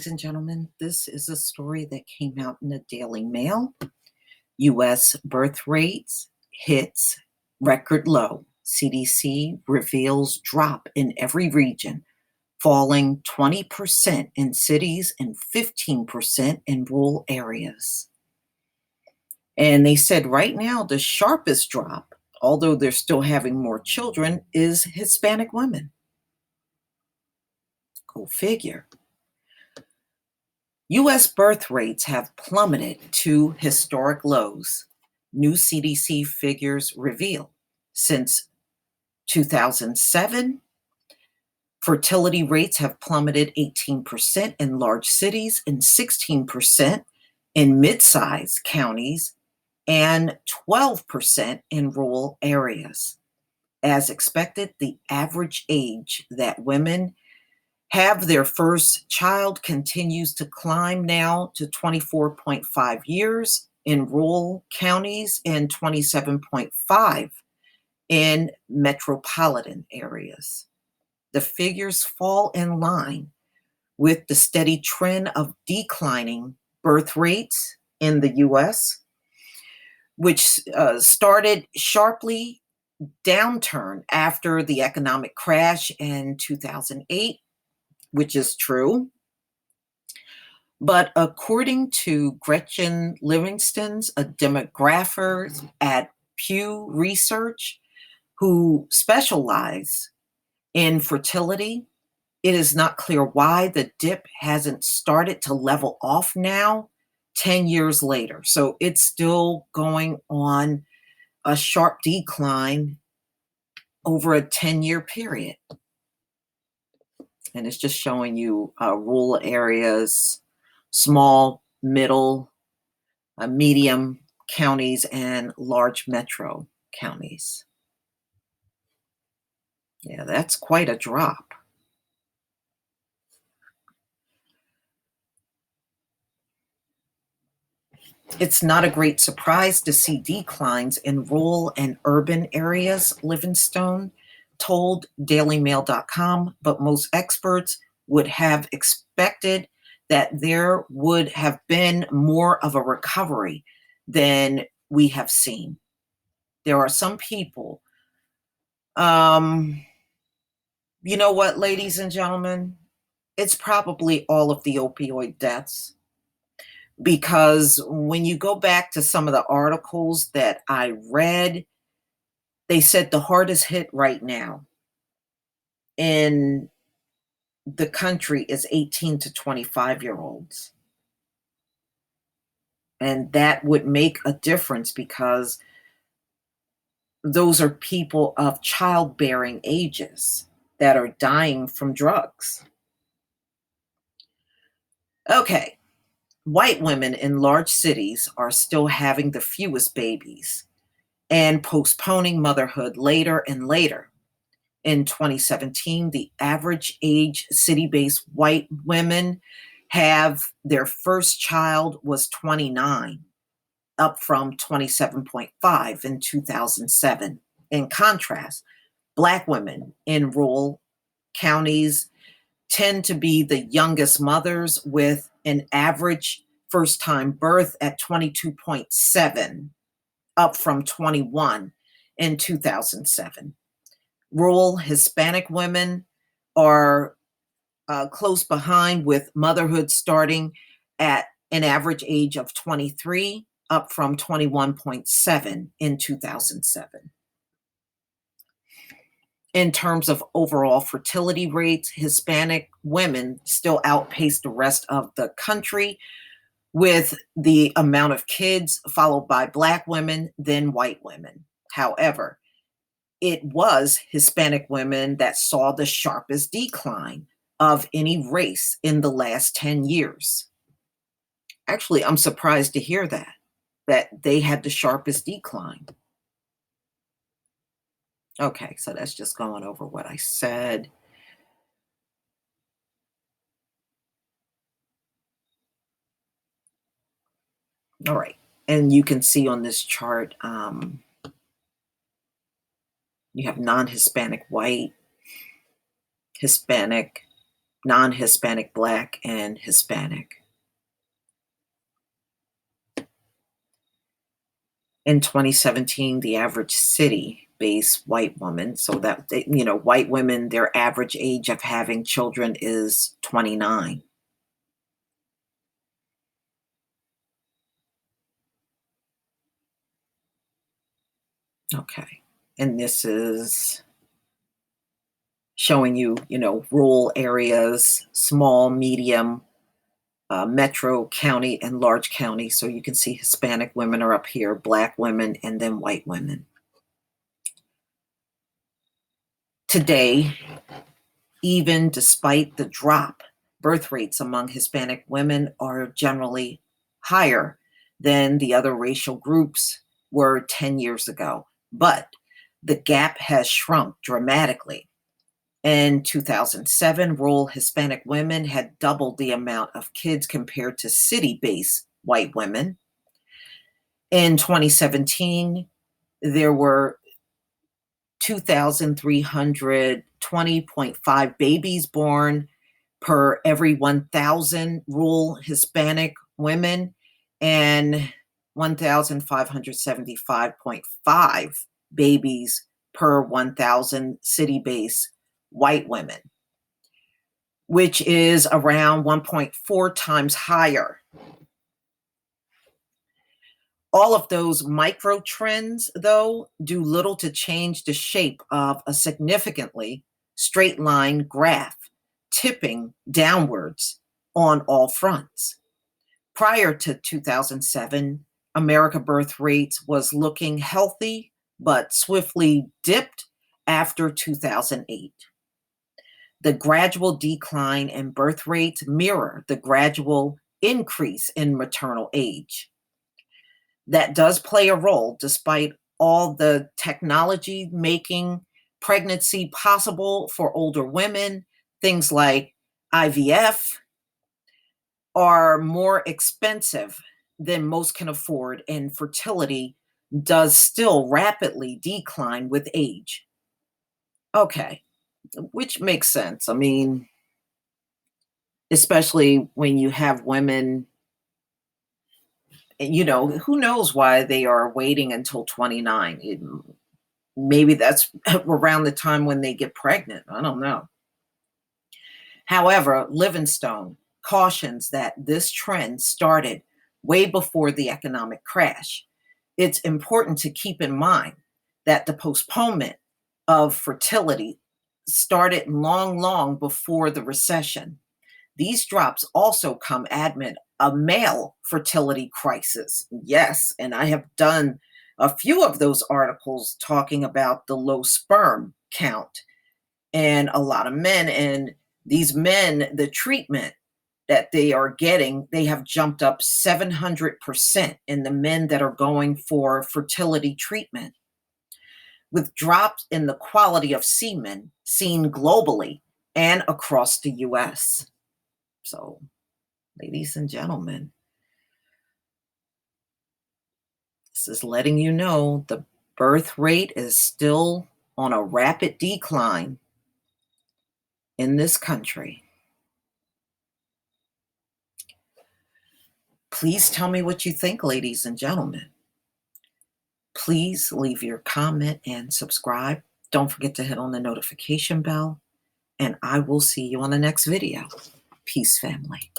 ladies and gentlemen. This is a story that came out in the Daily Mail. U.S. birth rates hits record low. CDC reveals drop in every region, falling 20% in cities and 15% in rural areas. And they said right now the sharpest drop, although they're still having more children, is Hispanic women. Go figure. U.S. birth rates have plummeted to historic lows, new CDC figures reveal. Since 2007, fertility rates have plummeted 18% in large cities and 16% in mid-sized counties and 12% in rural areas. As expected, the average age that women have their first child continues to climb now to 24.5 years in rural counties and 27.5 in metropolitan areas. The figures fall in line with the steady trend of declining birth rates in the U.S., which started sharply downturn after the economic crash in 2008, which is true. But according to Gretchen Livingston's, a demographer at Pew Research who specialize in fertility, it is not clear why the dip hasn't started to level off now, 10 years later. So it's still going on a sharp decline over a 10-year period. And it's just showing you rural areas, small, middle, medium counties, and large metro counties. Yeah, that's quite a drop. It's not a great surprise to see declines in rural and urban areas, Livingstone told dailymail.com, but most experts would have expected that there would have been more of a recovery than we have seen. There are some people, you know what, ladies and gentlemen, it's probably all of the opioid deaths. Because when you go back to some of the articles that I read, they said the hardest hit right now in the country is 18 to 25-year-olds. And that would make a difference because those are people of childbearing ages that are dying from drugs. Okay. White women in large cities are still having the fewest babies and postponing motherhood later and later. In 2017, the average age city-based white women have their first child was 29, up from 27.5 in 2007. In contrast, Black women in rural counties tend to be the youngest mothers with an average first-time birth at 22.7, up from 21 in 2007. Rural Hispanic women are close behind, with motherhood starting at an average age of 23, up from 21.7 in 2007. In terms of overall fertility rates, Hispanic women still outpace the rest of the country with the amount of kids, followed by Black women, then white women. However, it was Hispanic women that saw the sharpest decline of any race in the last 10 years. Actually, I'm surprised to hear that they had the sharpest decline. Okay, so that's just going over what I said. All right, and you can see on this chart, you have non-Hispanic white, Hispanic, non-Hispanic, Black, and Hispanic. In 2017, the average city-based white woman, so that, white women, their average age of having children is 29. Okay. And this is showing you, rural areas, small, medium, metro county, and large county. So you can see Hispanic women are up here, Black women, and then white women. Today, even despite the drop, birth rates among Hispanic women are generally higher than the other racial groups were 10 years ago. But the gap has shrunk dramatically. In 2007, rural Hispanic women had doubled the amount of kids compared to city-based white women. In 2017, there were 2,320.5 babies born per every 1,000 rural Hispanic women and 1,575.5 babies per 1,000 city-based white women, which is around 1.4 times higher. All of those micro trends, though, do little to change the shape of a significantly straight line graph, tipping downwards on all fronts. Prior to 2007, America birth rates was looking healthy, but swiftly dipped after 2008. The gradual decline in birth rates mirror the gradual increase in maternal age. That does play a role, despite all the technology making pregnancy possible for older women. Things like IVF are more expensive than most can afford, and fertility does still rapidly decline with age. Okay, which makes sense. I mean, especially when you have women, who knows why they are waiting until 29. Maybe that's around the time when they get pregnant. I don't know. However, Livingstone cautions that this trend started way before the economic crash. It's important to keep in mind that the postponement of fertility started long, long before the recession. These drops also come amid a male fertility crisis. Yes, and I have done a few of those articles talking about the low sperm count and a lot of men. And these men, the treatment that they are getting, they have jumped up 700% in the men that are going for fertility treatment, with drops in the quality of semen seen globally and across the US. So, ladies and gentlemen, this is letting you know the birth rate is still on a rapid decline in this country. Please tell me what you think, ladies and gentlemen. Please leave your comment and subscribe. Don't forget to hit on the notification bell, and I will see you on the next video. Peace, family.